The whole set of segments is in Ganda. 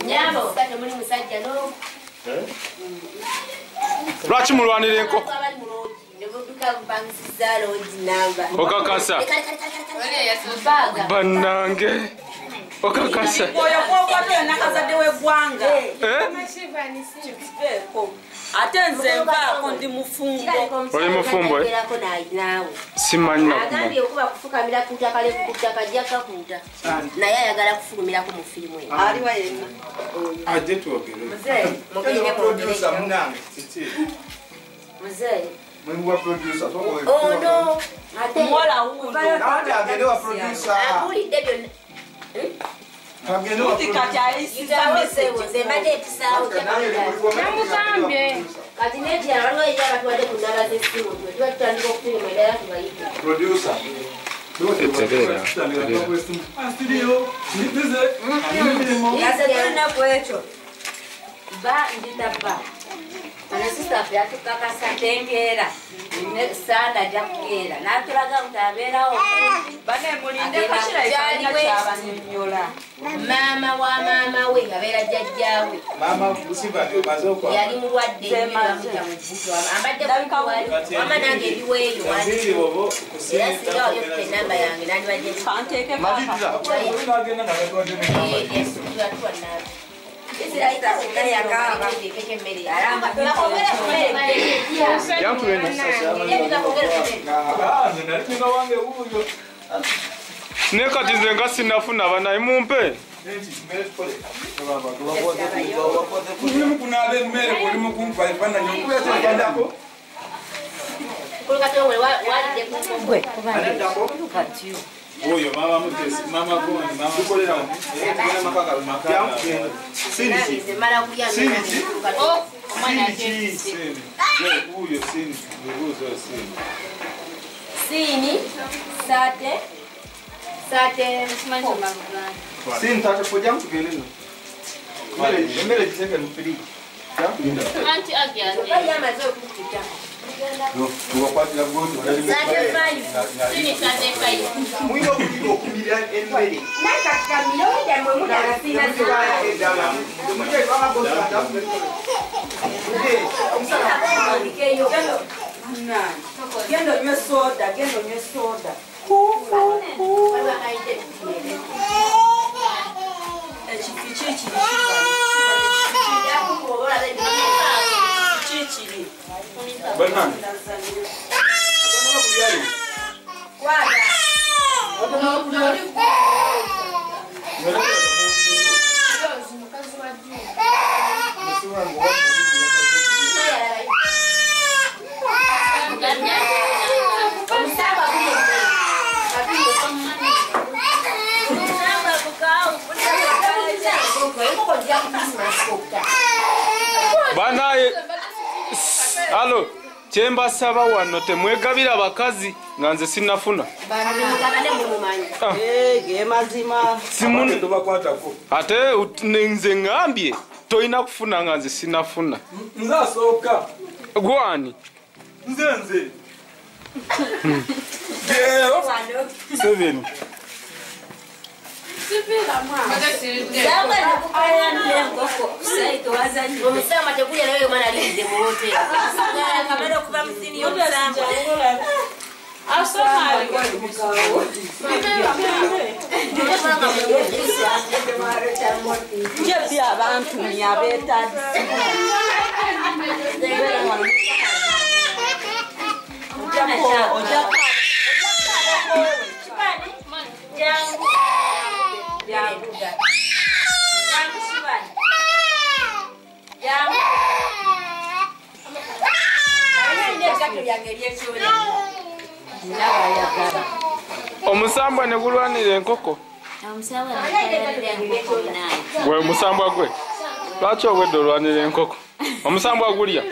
Nyabo kati muri musajja no. Lwaki mulwanira enkoko? Okakasa. Bannange. Okakasa. Oyo kwokwato nakazadde we Gwange. Ate nze mbaako ndi mufumbo. Oli mufumbo? Simanyi nakuma. Agambye okuba kufukamira ku ttaka lekutaka jjaka kuuta. Naye ayagala kufulumirako mu firimu eyo. Aliwa yenna. Ajje twogere. Mugende producer munange kiki? Muzee. Mwe producer to. Oh no. Ate Mwala wundo. Nandi agende wa producer. Akulidde byonna. Agende wa producer. Kati ayisiza message. Mbadde episaawo Namugambye. kati n'ekirala waliwo eri abatuwadde ku nnamba z'essimu tuba tutandika okufirima eddala tubayite. Producer. Yasekulina kwekyo. Ba ndita ba. Anasista fya tukakasa tengera. Sana jakera. Natulaga mtabeerawo. Bane mulinde kashira ekirina ky'abanyonnyola. Mama wa mama we abeera jjajjaawe. Mama musiba ndio mazoko. Yali mulwadde nnyo mubuto. Ambadde kuwali. Mama nange ebiweeyo wali. Nziri bobo kusinga. Singa oyotte ennamba yange nandi bajje. Kanteeke Majidira. Agenda na rekodi ne. Yes, tuwa namba. Ne kati nze nga sinafuna banaye mumpe. Oyo mama mutesi mama goni mama kukolera makaka sinisi sinisi Oh, omwana sinisi uyo sinisi uzo sinisi Sini sate simanyi maluganda. sin tata kujja mtugende no mbele jisenge mpiri Anti agyange. bayamaze okukuta no tuwakwatira goti sate five Sini sate fayi. mwino kuliko okumira emmere nakakamira ojamwe mudala sina endala muje kama bosa ndafu ndikeyo Gendo nywe soda, gendo nywe soda. Chichi. Bana Banaye. Alo, chemba saba wano temwegabira abakazi nga nze sinafuna. Ge mazima. Simuni tubakwatako ate nze ngambye toyina kufuna nga nze sinafuna. nzasoka Gwani. nze Gero 7 omusama tekulya naye omwana alidde mu hoteri kamera okuva mu sini y'omusamba Jebbi abantu nyabeetadde. Omusambwa ne gulwanira enkoko. Gwe musambwa gwe. Lwaki obwedde olwanira enkoko? Omusambwa gulya.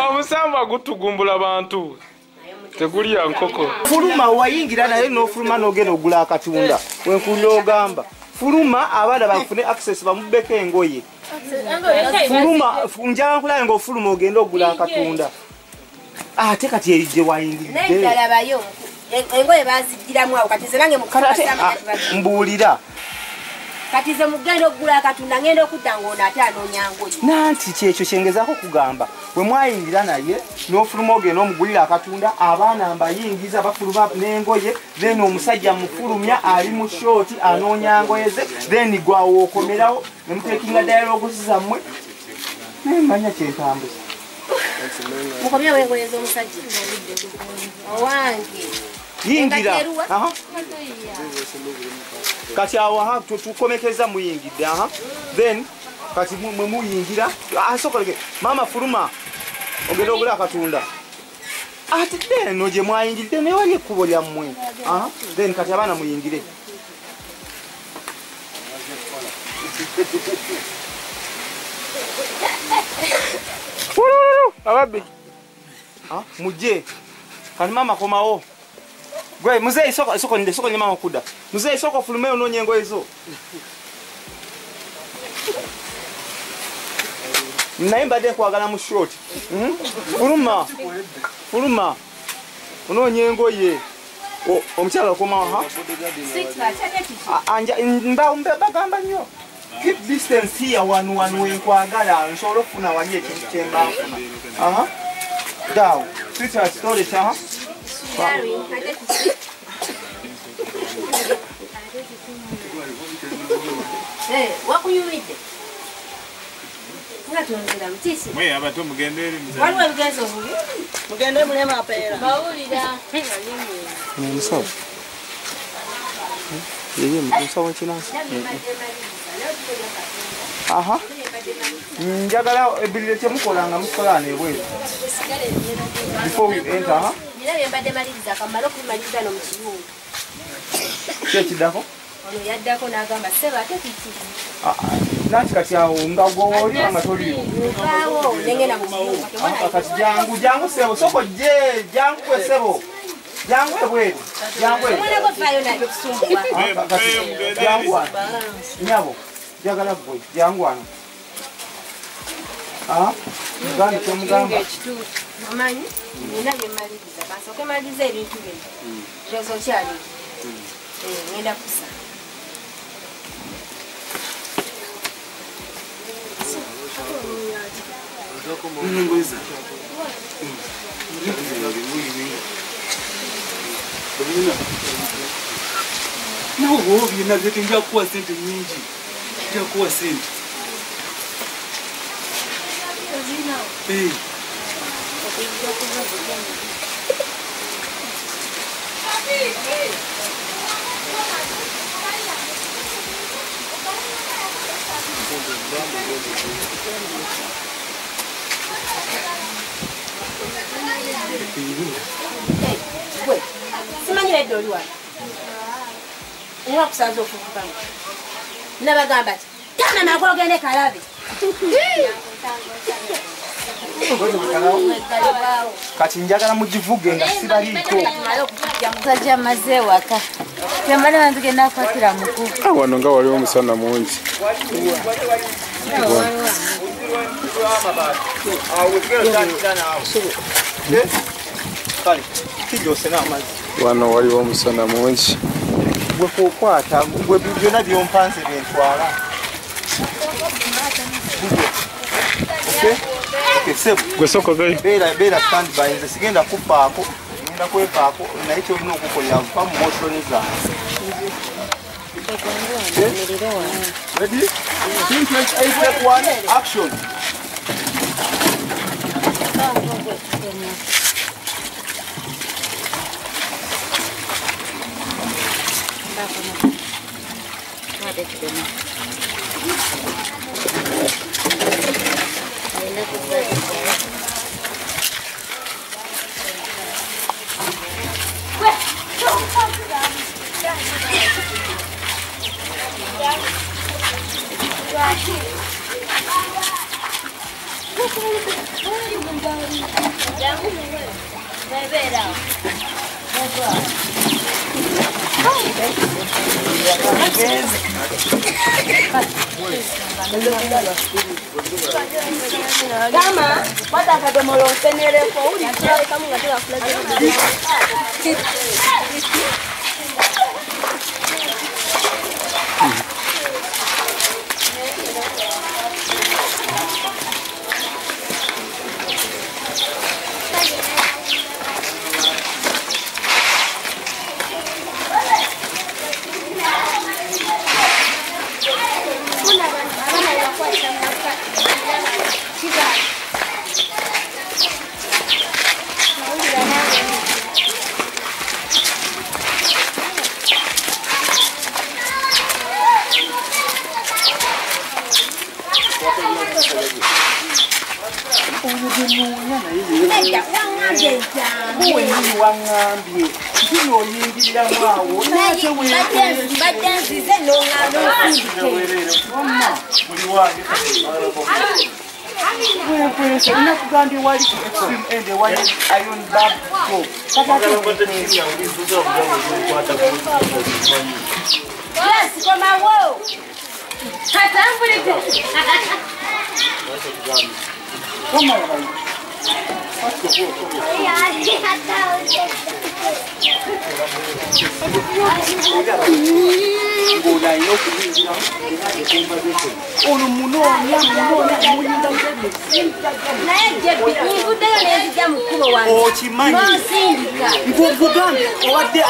Omusambwa gutugumbula bantu. Tegulya nkoko. Fuluma wayingira naye n'ofuluma n'ogenda ogula akatunda. Wenkulira ogamba. Fuluma abaana bafune access bamubeko engoye. Fuluma njala nkulaye ng'ofuluma ogenda ogula akatunda. Ate kati erije wayingiridde. naye ddala bayo engoye bazigiramu awo kati nange mbuulira kati ze mugenda okugula akatunda ngenda okudda ng'ono ate anoonya ngoye nanti kyekyo kyengezaako kugamba bwe mwayingira naye n'ofuluma ogenda omugulira akatunda abaana mbayingiza bafuluma n'engoye then omusajja mufulumya ali mu shooti anoonya ngoye ze then gwawo okomerawo ne muteekinga dialogusi zammwe nemanya kyentambuza mukomyewo engoye z'omusajja owange yingira kati awo tukomekeza muyingidde then kati mwe muyingira asokoleke mama fuluma ogenda ogula akatunda ate eno gye mwayingidde naye wali ekkubo lyammwe then kati abaana muyingire ababbi mujje kati mama komawo gwe muzeeyi soko nye mama kuda muzeeyi soko fulumeyo noonye engoye zo naye mbadde nkwagala mu short fuluma onoonye engoye omukyala okomawo bagamba nnyo keep distance here wanu wenkwagala nsobola okufuna wali ekintu kyembanfuna dawo sweetheart storage wakunyumidde abato mugende waliwo ebigenzo obubi mugende mulema apeera bawulira omusawo yeye omusawo kinansi njagala ebirire kyemukolanga mukolana ebweru before we enter nirabye mbadde maliriza akamala okumaliriza no mu kiyungu kyekiddako ono yaddako n'agamba seba ate kiki nanti kati awo nga gwowooliwa nga toliwo nkaawo nengenda mu kiyungu kati jangu sebo soko je jangu kwe sebo jangu ebweru omwanako faayo nabyo kusumbuwa jangu wano nyabo jagala gwe jangu wano muganda kyomugamba omanyi nina byemaliriza basooke maliriza ebintu bino kyoza okyali ngenda kusa nawo byonna zete njakuwa sente nyingi njakuwa sente gwe simanyira edda oli wano nwakusanza ofuukukamu nabagamba ti tana nakola ogende kalabe kati njagala mugivuge nga sibaliiko musajja amaze ewaka temala nzigenda akwatira muku wano nga waliwo omusana mungi wano waliwo omusana mungi gwe kukwata gwe byonna byompanze byentwala gwe soko gai beera standby nze sigenda kufaako ngenda kwefaako naye kyolina okukolera va mu motioni zange ready 3 action Kama bata kadomolo tenere ko uli kama ngataka flash.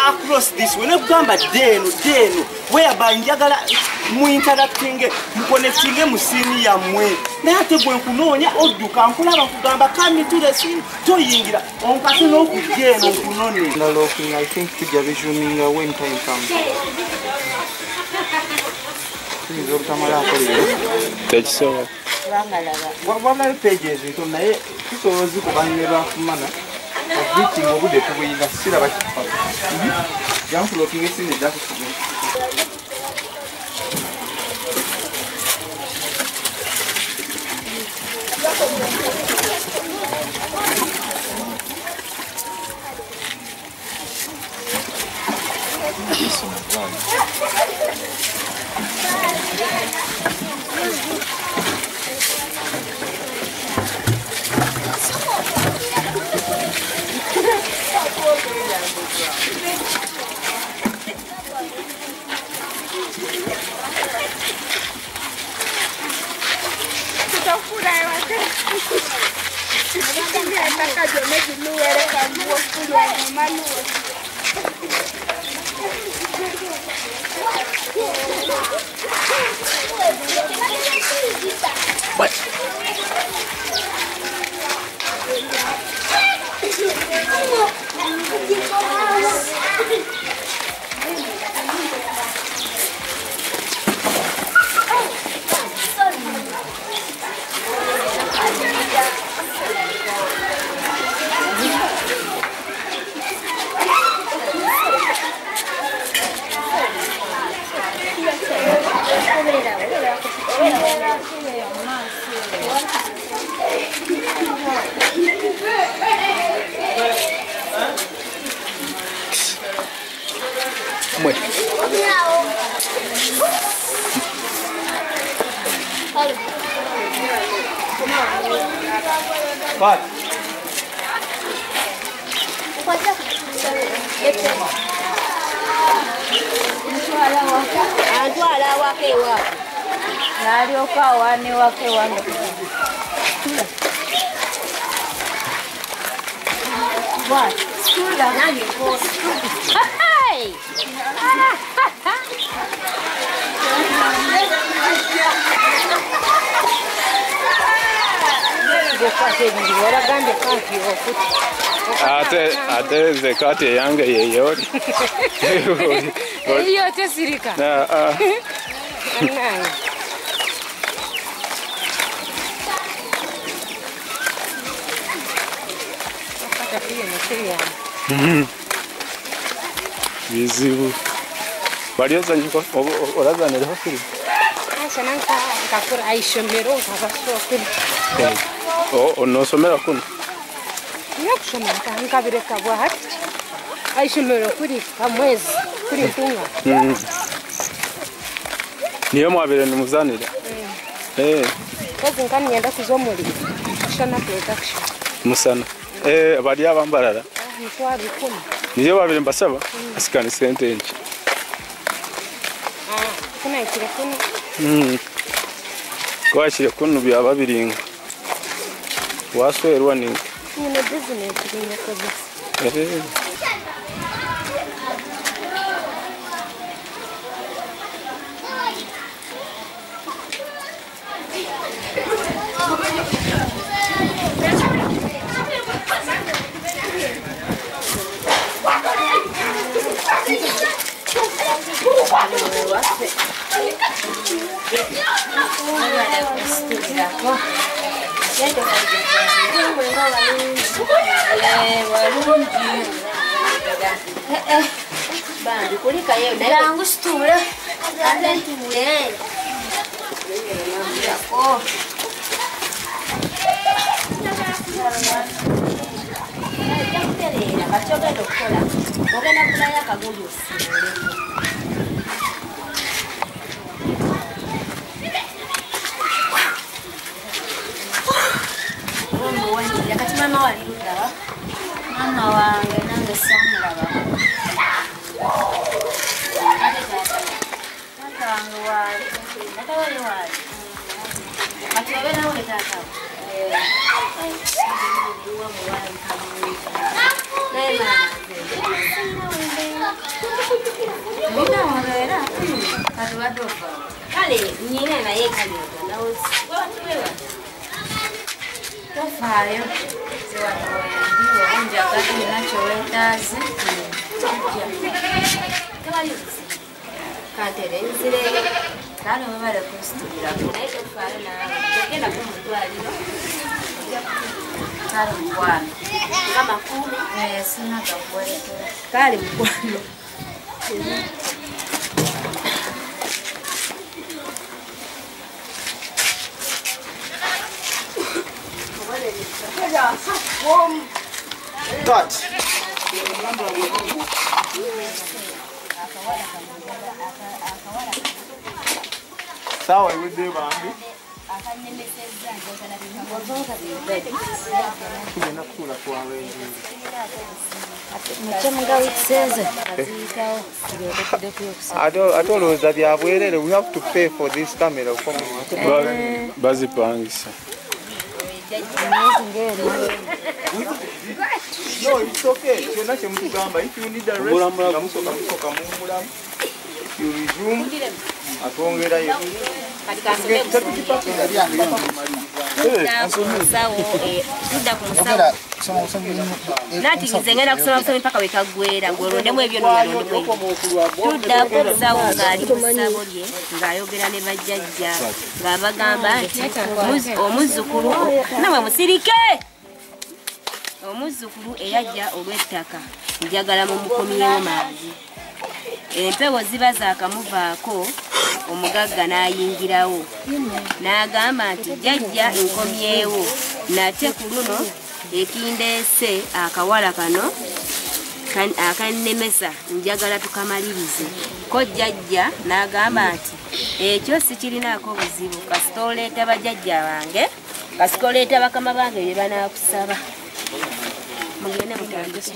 Across this way, nekugamba deno whereby njagala mu interacting mu connecting mu scene yamwe nate gwe nkunoonya odduka nkulaba kugamba come to the scene toyingira onkasi n'okujeno nkunone looking. I think tujja resuming when time comes. Tekisobola. Wabala pages nto naye tusobola zikubanyerwa kumana obwiti obudde tubuyinga sira bakifa jankulo kingesine dakusiga What? Antwala wake wa. Nalioka wane wake wange. What? Skula nani ko? Hey! Ate zekati yange yeyori. Yote sirika. Bizibu. Barioza njiko orazanira hakiri. Sananka kakura aishomero kabasokuri. Onosomera kuno. Yakushomera kankabire kabwa hati. Aishomero kuri kamwezi kuri tunga. niyo mwabire nimuzanira kozi nkani ngenda kuzomuli shana production musana bali abambalala mitwalo 10 niyo babire mbasaba asikani sente enki kuna ikire kuna kwakire kunu bya babiringa waswerwa ni nyine business kinye kozi Bambi kulika yeo nangu stula ande ntule yako yakuterera kachogenda okukola ogenda kulayo akaguli osibule kati mama waliruddawa mama wange nange samulaba Tofayo Got. Sawa iwede bambi. Tugenda kula kwa wengi. Atolooza byabwerere. We have to pay for this camera. bazipangisa No, it's okay. Kyonna kye mutugamba. If you need a rest, musoka mumulamu. You resume. Atwongerayo. Nati ngenda kusoma mpaka wekagwera ngolondemu ebyo n'olondemu tudda kusawo ngali kusabo lye ngayogera ne bajjajja ngabagamba nti omuzukulu nawe musirike omuzukulu eyajja olw'ettaka njagala mu mukomyewo manzi empewo ziba zaakamuvaako omugagga n'ayingirawo n'agamba nti jjajja nkomyewo nate ku luno ekindeese akawala kano akannemesa njagala tukamalirize ko jjajja n'agamba nti ekyo sikirinaako buzibu kasita oleeta bajjajja bange kasita oleeta bakama bange bye banaakusaba mugende mutandise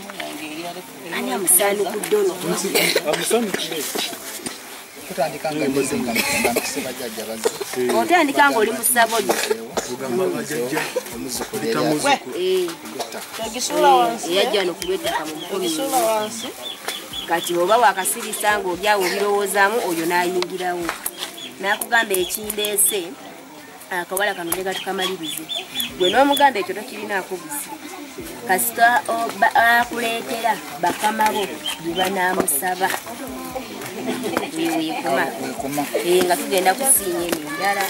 ani amusaani ku ddono otandika ng'oli mu ssabo lyo eyajja nokulwettaka mu mukono kati oba wakasirisa ng'olyawo obirowoozaamu oyo n'ayingirawo n'akugamba ekindeese akawala kano njagala tukamalirize gwe n'omugamba ekyo tokirinaako buzibu kasita akuleetera bakama bo bye banaamusaba weekoma nga tugenda kusiinya eno endala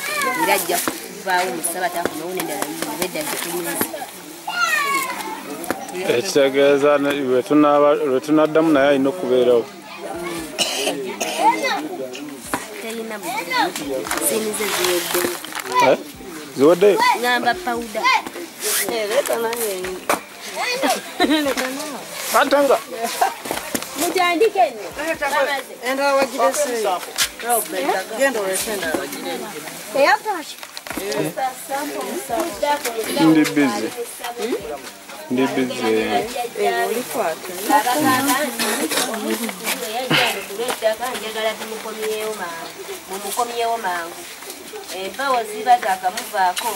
era ajja kuvaawo musaba takunawo nendala yibedda zitulinzi ekitegeeza lwe tunaddamu naye alina okubeerawo terina sinize ziweddeyo ziweddeyo ngamba pawuda atanga mutandike enda wagirese Ndi busy. Ndi busy. Mumukomyewo mangu. Empawo ziba zakamuvaako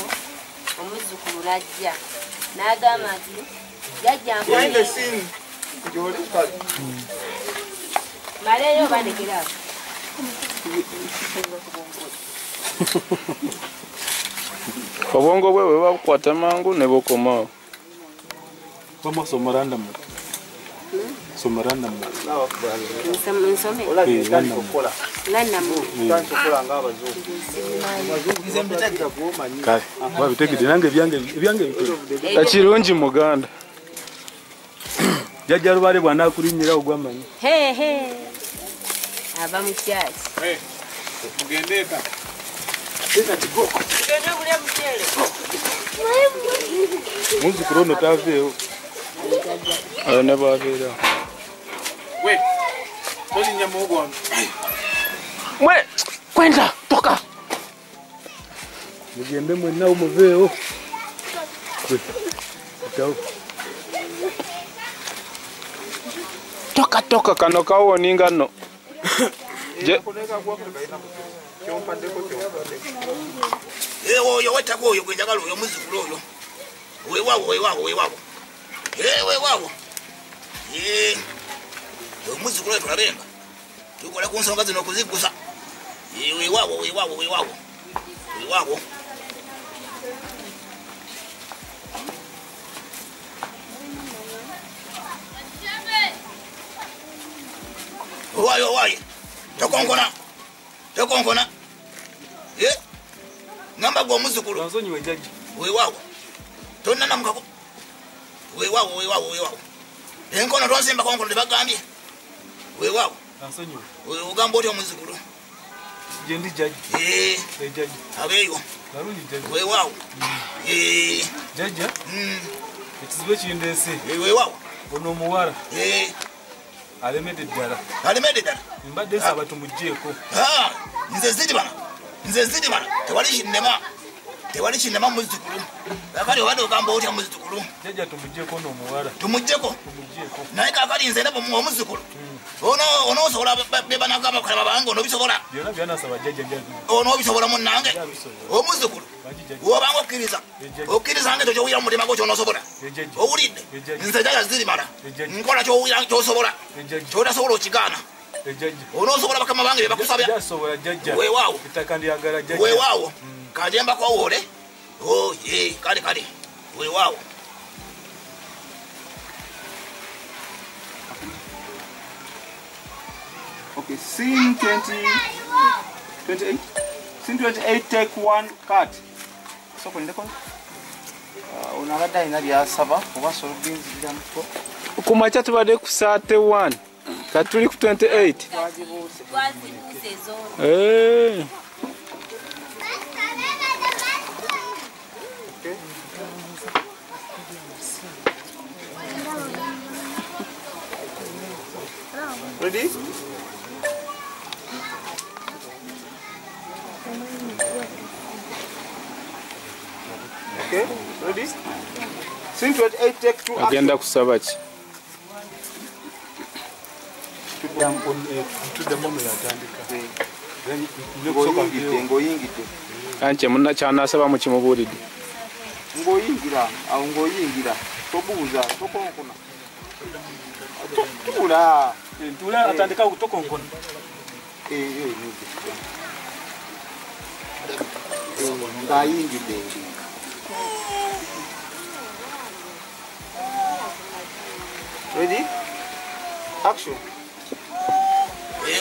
omuzukulu najja. N'agamba nti jajja maleyo bandekera. Obwongo bwe babukwata mangu ne bukomawo. Vamos a somaranda mu. Somaranda mu. Nsome. Landa mu. Kale, babitegede nange byange bikulu. Ekirungi muganda. Jajja lubale bwana kulinyira ogwamanyi. He. Aba mu kyaki. Mugendeka. Tena kigoko. Tugende bule mutele. Munzi kurono taveyo. Ayo ne babeera. We. Toli nyama ogwa. Mwe, kwenda toka. Mugende mwenna umuveyo. Tau. Toka kano kawoninga no. Je. Oyo wetako oyo gwenjagala oyo muzukulu oyo. Wewawo. Wewawo. Omuzukulu oyo tulabenga. Tukola ku nsonga zino okuzigusa. Wewawo. Owaye. Tokonkona. Ngamba gwa muzukulu. Nasonyiwe jajja. Wewawo. Tonna namukako. Wewawo. Enkono twasimba konkono tebagambye. Wewawo. Nasonyiwe. Ugamba oti omuzukulu. Jendi jajja. Jajja. Abeyo. Narungi jajja. Wewawo. Jajja. Ekizibu ekindese. Wewawo. Ono omuwala. Alemedde ddala. Mbadde nsaba tumuggyeko. Nze zidi bana. Tewali kinema muzukulu. Kakali obadde ogamba otya muzukulu. Jajja tumuggyeko n'omuwala. Tumugyeko. Naye kakali nze ndaba omuzukulu. Ono osobola bebanagamba kalaba bange ono bisobola. Byonna byanasaba jajja jajja. Ono obisobola munnange. Omuzukulu. Wobanga okkiriza nge tokyowira mu mutima gwo ky'onoosobola. Owulidde. Nze jajja zidi bana. Nkola ky'owira ky'osobola. Ky'otasobola okigaana. Onoosobola bakama bange bye bakusabya. Weewaawo. Weewaawo. Kaje mbakowoole. Kale. Weewaawo. Okay, scene 28. Scene 28, take 1, cut. So, when unabadde alina byasaba oba solvinzi byamuko. Kumacha tubadde ku 31. Kati tuli ku 28. Ready? Okay, ready? Scene 28, take 2. Agenda kusaba ki? Anche munna kyanasaba mu kimubuulidde. Ng'oyingira tobuuza tokonkona. Tula atandika kutokonkona. Ng'ayingidde. Ready? Action.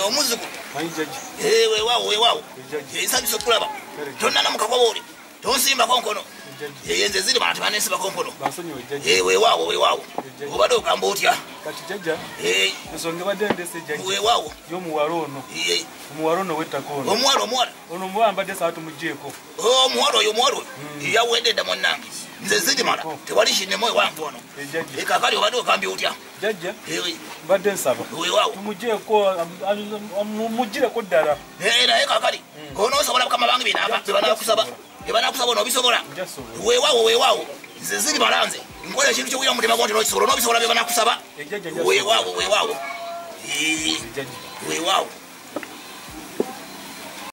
Omuzukulu. Jajja. Weewaawo. Nsanyuse okulaba. Tonna namukako booli. Tonsimbako nkono. yenze ziri bantu banensi bakompono Basonyiwe jjajja. weewaawo obadde ogamba otya Kati jjajja. Ensonga badde ndese jjajja. weewaawo Y'omuwala ono. Omuwala ono w'ettaka ono. omuwala Ono omuwala mbadde saba tumuggyeeko. omuwala oyo yawedde edda munnange nze zirimala tewali kinemu ewange ono kakali obadde ogambye otya jjajja mbadde nsaba weewaawo tumuggyeeko muggyireko ddala naye kakali onoosobola bukama bange bebanakusaba onoobisobola weewaawo nze zirimala nze nkola ekintu kyowira mu mutima gwo nti nokisobola onoobisobola bebanakusaba weewaawo